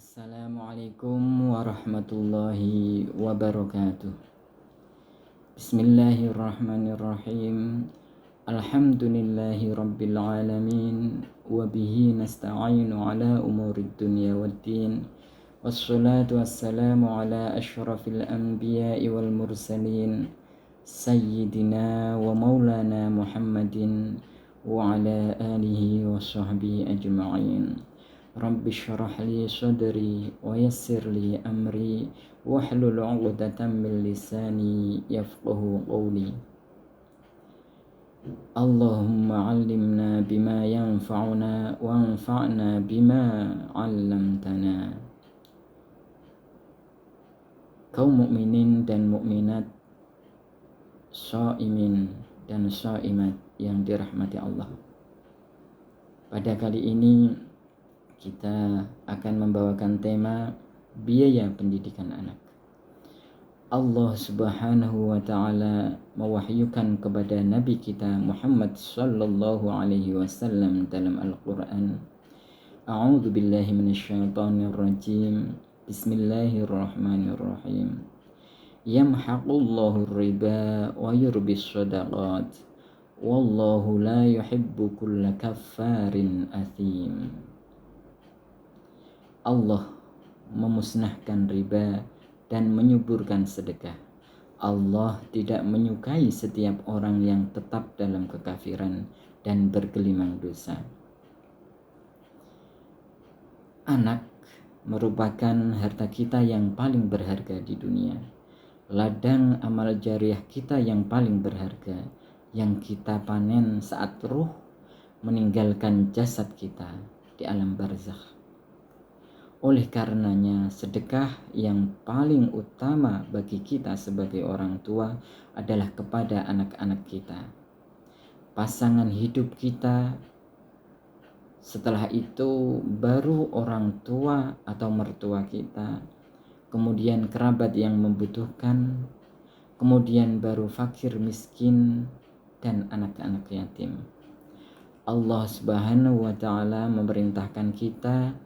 Assalamualaikum warahmatullahi wabarakatuh. Bismillahirrahmanirrahim. Alhamdulillahi rabbil alamin. Wabihi nasta'inu ala umurid dunya waddin. Wassalatu wassalamu ala ashrafil anbiya'i wal mursalin, Sayyidina wa maulana Muhammadin wa ala alihi wa sahbihi ajma'in. Rabbi syrah li sadri wa yassir li amri wahlul 'uqdatam min lisani yafqahu qawli. Allahumma 'allimna bima yanfa'una wa anfa'na bima 'allamtana. Kaum mukminin dan mukminat, shaimin dan shaimat yang dirahmati Allah. Pada kali ini kita akan membawakan tema biaya pendidikan anak. Allah Subhanahu wa taala mewahyukan kepada nabi kita Muhammad sallallahu alaihi wasallam dalam Al-Qur'an. A'udzu billahi minasyaitonir rajim. Bismillahirrahmanirrahim. Yamhaqullahu riba wa yurbis shadaqat. Wallahu la yuhibbu kulla kaffarin athim. Allah memusnahkan riba dan menyuburkan sedekah. Allah tidak menyukai setiap orang yang tetap dalam kekafiran dan bergelimang dosa. Anak merupakan harta kita yang paling berharga di dunia. Ladang amal jariah kita yang paling berharga, yang kita panen saat ruh meninggalkan jasad kita di alam barzakh. Oleh karenanya, sedekah yang paling utama bagi kita sebagai orang tua adalah kepada anak-anak kita, pasangan hidup kita. Setelah itu baru orang tua atau mertua kita, kemudian kerabat yang membutuhkan, kemudian baru fakir miskin dan anak-anak yatim. Allah Subhanahu wa taala memerintahkan kita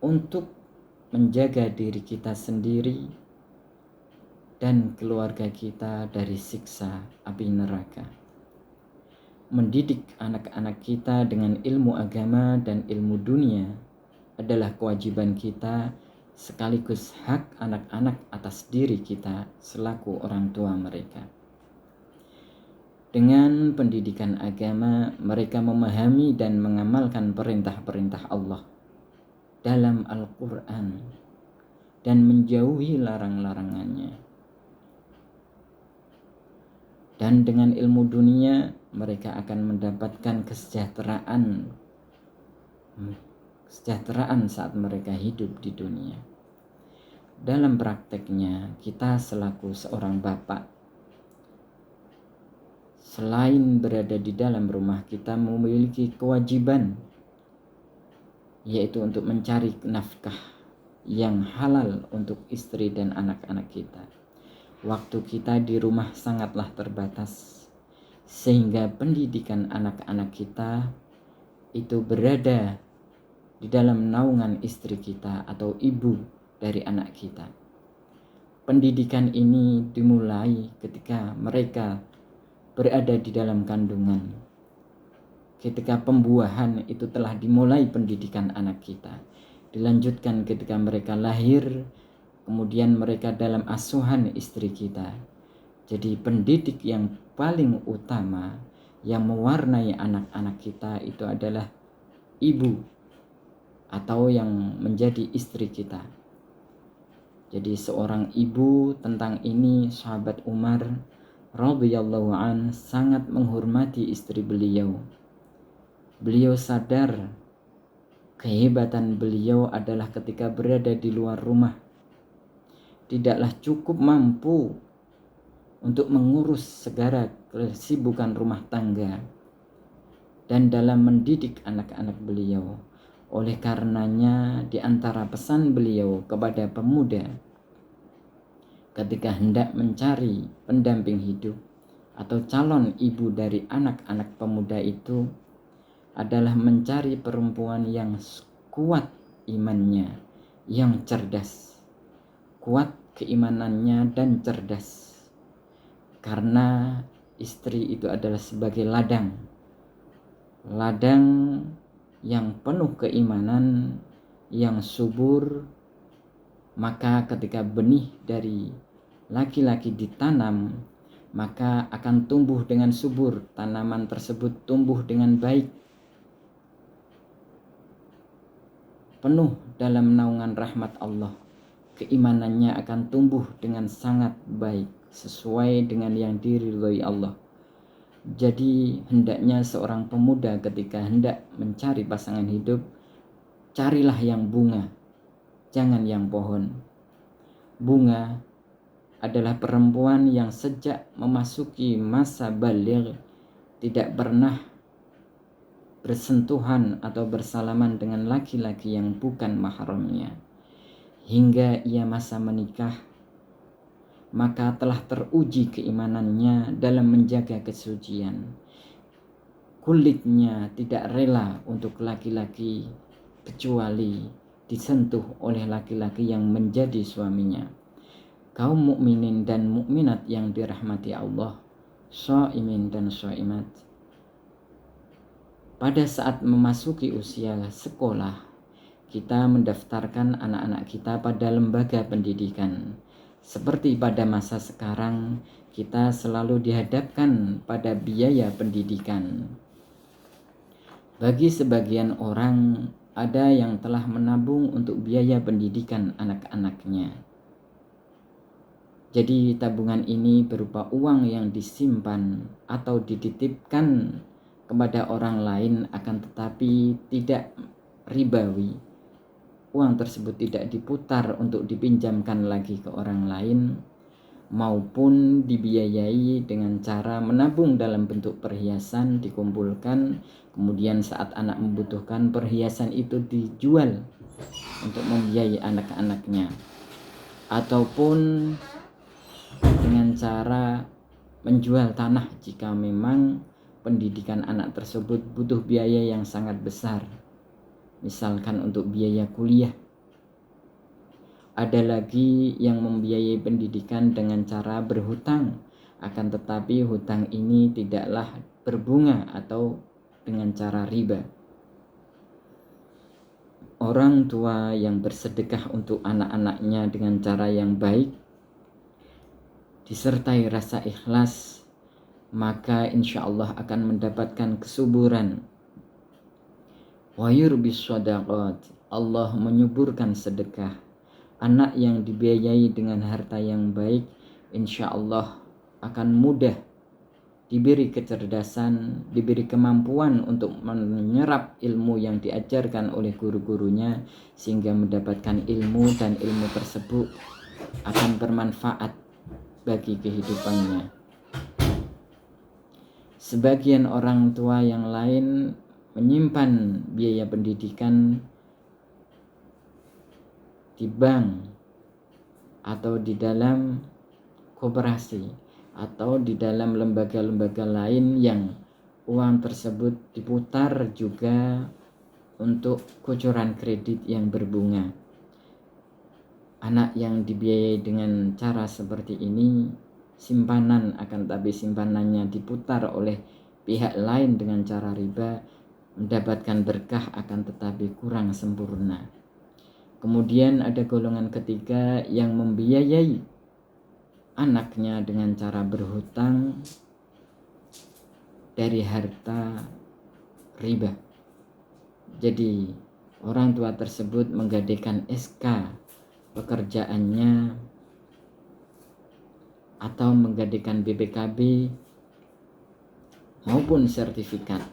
untuk menjaga diri kita sendiri dan keluarga kita dari siksa api neraka. Mendidik anak-anak kita dengan ilmu agama dan ilmu dunia adalah kewajiban kita, sekaligus hak anak-anak atas diri kita selaku orang tua mereka. Dengan pendidikan agama, mereka memahami dan mengamalkan perintah-perintah Allah dalam Al-Quran dan menjauhi larang-larangannya. Dan dengan ilmu dunia mereka akan mendapatkan kesejahteraan saat mereka hidup di dunia. Dalam prakteknya, kita selaku seorang bapak, selain berada di dalam rumah, kita memiliki kewajiban, yaitu untuk mencari nafkah yang halal untuk istri dan anak-anak kita. Waktu kita di rumah sangatlah terbatas, sehingga pendidikan anak-anak kita itu berada di dalam naungan istri kita atau ibu dari anak kita. Pendidikan ini dimulai ketika mereka berada di dalam kandungan. Ketika pembuahan itu telah dimulai pendidikan anak kita, dilanjutkan ketika mereka lahir, kemudian mereka dalam asuhan istri kita. Jadi pendidik yang paling utama yang mewarnai anak-anak kita itu adalah ibu atau yang menjadi istri kita. Jadi seorang ibu, tentang ini sahabat Umar radhiyallahu an sangat menghormati istri beliau. Beliau sadar kehebatan beliau adalah ketika berada di luar rumah, tidaklah cukup mampu untuk mengurus segala kesibukan rumah tangga dan dalam mendidik anak-anak beliau. Oleh karenanya, di antara pesan beliau kepada pemuda ketika hendak mencari pendamping hidup atau calon ibu dari anak-anak pemuda itu adalah mencari perempuan yang kuat imannya, yang cerdas, kuat keimanannya dan cerdas. Karena istri itu adalah sebagai ladang yang penuh keimanan, yang subur. Maka ketika benih dari laki-laki ditanam, maka akan tumbuh dengan subur, tanaman tersebut tumbuh dengan baik, penuh dalam naungan rahmat Allah. Keimanannya akan tumbuh dengan sangat baik, sesuai dengan yang diridhoi Allah. Jadi hendaknya seorang pemuda ketika hendak mencari pasangan hidup, carilah yang bunga, jangan yang pohon. Bunga adalah perempuan yang sejak memasuki masa baligh tidak pernah bersentuhan atau bersalaman dengan laki-laki yang bukan mahramnya hingga ia masa menikah, maka telah teruji keimanannya dalam menjaga kesucian. Kulitnya tidak rela untuk laki-laki kecuali disentuh oleh laki-laki yang menjadi suaminya. Kaum mukminin dan mukminat yang dirahmati Allah, shaimin dan shaimat, pada saat memasuki usia sekolah, kita mendaftarkan anak-anak kita pada lembaga pendidikan. Seperti pada masa sekarang, kita selalu dihadapkan pada biaya pendidikan. Bagi sebagian orang, ada yang telah menabung untuk biaya pendidikan anak-anaknya. Jadi tabungan ini berupa uang yang disimpan atau dititipkan kepada orang lain, akan tetapi tidak ribawi. Uang tersebut tidak diputar untuk dipinjamkan lagi ke orang lain, maupun dibiayai dengan cara menabung dalam bentuk perhiasan dikumpulkan, kemudian saat anak membutuhkan perhiasan itu dijual untuk membiayai anak-anaknya, ataupun dengan cara menjual tanah jika memang pendidikan anak tersebut butuh biaya yang sangat besar, misalkan untuk biaya kuliah. Ada lagi yang membiayai pendidikan dengan cara berhutang, akan tetapi hutang ini tidaklah berbunga atau dengan cara riba. Orang tua yang bersedekah untuk anak-anaknya dengan cara yang baik, disertai rasa ikhlas, maka insya Allah akan mendapatkan kesuburan. Wa yurbis shadaqat, Allah menyuburkan sedekah. Anak yang dibiayai dengan harta yang baik, insya Allah akan mudah diberi kecerdasan, diberi kemampuan untuk menyerap ilmu yang diajarkan oleh guru-gurunya, sehingga mendapatkan ilmu, dan ilmu tersebut akan bermanfaat bagi kehidupannya. Sebagian orang tua yang lain menyimpan biaya pendidikan di bank atau di dalam koperasi atau di dalam lembaga-lembaga lain yang uang tersebut diputar juga untuk kucuran kredit yang berbunga. Anak yang dibiayai dengan cara seperti ini, simpanan akan tapi simpanannya diputar oleh pihak lain dengan cara riba, mendapatkan berkah akan tetapi kurang sempurna. Kemudian ada golongan ketiga yang membiayai anaknya dengan cara berhutang dari harta riba. Jadi orang tua tersebut menggadaikan SK pekerjaannya atau menggadaikan BPKB maupun sertifikat.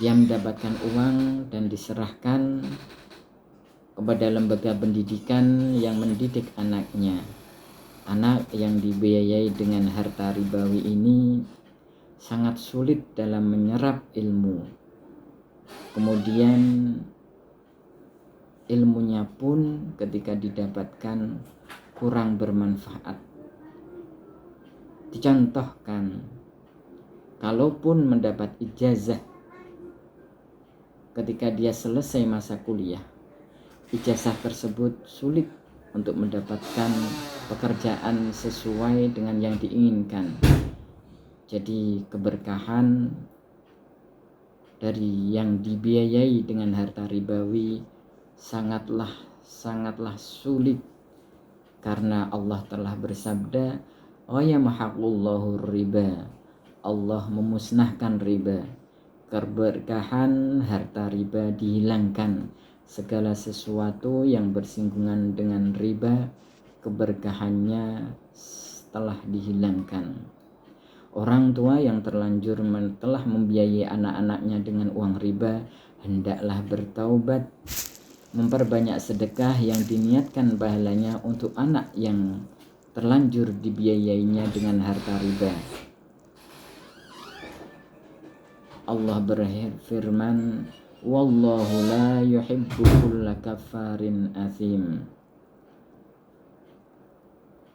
Dia mendapatkan uang dan diserahkan kepada lembaga pendidikan yang mendidik anaknya. Anak yang dibiayai dengan harta ribawi ini sangat sulit dalam menyerap ilmu. Kemudian ilmunya pun ketika didapatkan kurang bermanfaat. Dicontohkan, kalaupun mendapat ijazah ketika dia selesai masa kuliah, ijazah tersebut sulit untuk mendapatkan pekerjaan sesuai dengan yang diinginkan. Jadi keberkahan dari yang dibiayai dengan harta ribawi sangatlah sulit, karena Allah telah bersabda, "Oh ya mahaqullahu riba." Allah memusnahkan riba. Keberkahan harta riba dihilangkan. Segala sesuatu yang bersinggungan dengan riba, keberkahannya telah dihilangkan. Orang tua yang terlanjur telah membiayai anak-anaknya dengan uang riba, hendaklah bertaubat, memperbanyak sedekah yang diniatkan pahalanya untuk anak yang terlanjur dibiayainya dengan harta riba. Allah berfirman, "Wallahu la yuhibbu kulla kafarin athim."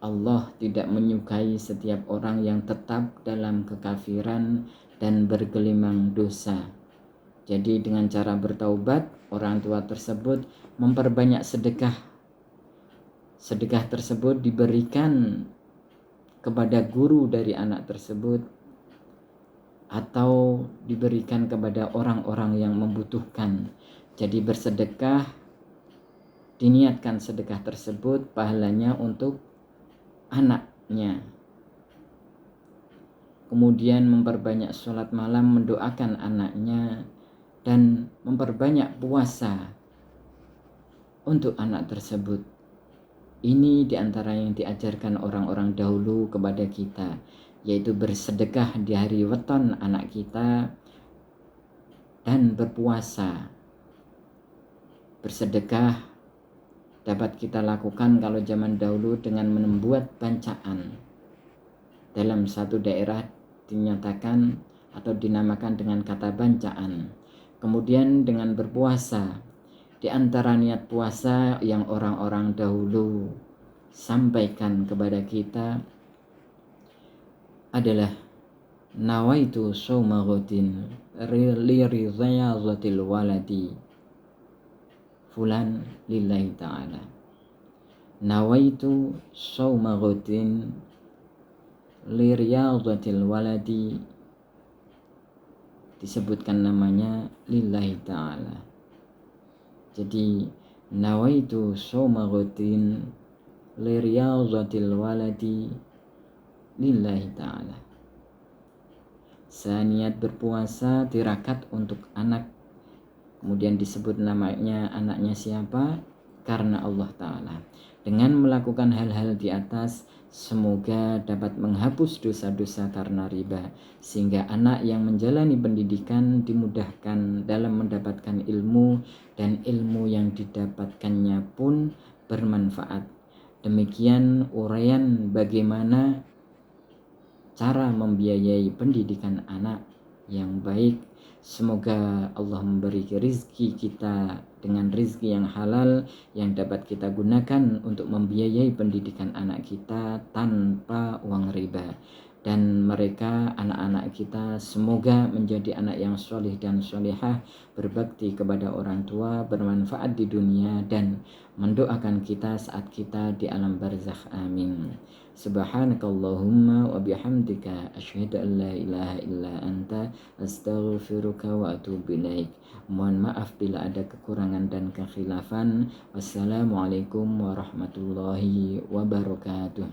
Allah tidak menyukai setiap orang yang tetap dalam kekafiran dan bergelimang dosa. Jadi dengan cara bertaubat, orang tua tersebut memperbanyak sedekah. Sedekah tersebut diberikan kepada guru dari anak tersebut, atau diberikan kepada orang-orang yang membutuhkan. Jadi bersedekah, diniatkan sedekah tersebut pahalanya untuk anaknya. Kemudian memperbanyak sholat malam, mendoakan anaknya, dan memperbanyak puasa untuk anak tersebut. Ini diantara yang diajarkan orang-orang dahulu kepada kita, yaitu bersedekah di hari weton anak kita dan berpuasa. Bersedekah dapat kita lakukan kalau zaman dahulu dengan membuat bancaan. Dalam satu daerah dinyatakan atau dinamakan dengan kata bancaan. Kemudian dengan berpuasa. Di antara niat puasa yang orang-orang dahulu sampaikan kepada kita adalah nawaitu shauma ghadin li ridhayatil waladi fulan lillahi ta'ala. Nawaitu shauma ghadin li riyadatil waladi, disebutkan namanya lillahi ta'ala. Jadi nawaitu shauma ghadin li riyadatil waladi lillahi ta'ala. Saya niat berpuasa tirakat untuk anak. Kemudian disebut namanya, anaknya siapa? Karena Allah Ta'ala. Dengan melakukan hal-hal di atas, semoga dapat menghapus dosa-dosa karena riba, sehingga anak yang menjalani pendidikan dimudahkan dalam mendapatkan ilmu, dan ilmu yang didapatkannya pun bermanfaat. Demikian uraian bagaimana cara membiayai pendidikan anak yang baik. Semoga Allah memberi rezeki kita dengan rezeki yang halal yang dapat kita gunakan untuk membiayai pendidikan anak kita tanpa uang riba. Dan mereka, anak-anak kita, semoga menjadi anak yang solih dan solihah, berbakti kepada orang tua, bermanfaat di dunia, dan mendoakan kita saat kita di alam barzakh. Amin. Subhanakallahumma wa bihamdika asyhadu an la ilaha illa anta astaghfiruka wa atubu ilaik. Mohon maaf bila ada kekurangan dan kekhilafan. Wassalamualaikum warahmatullahi wabarakatuh.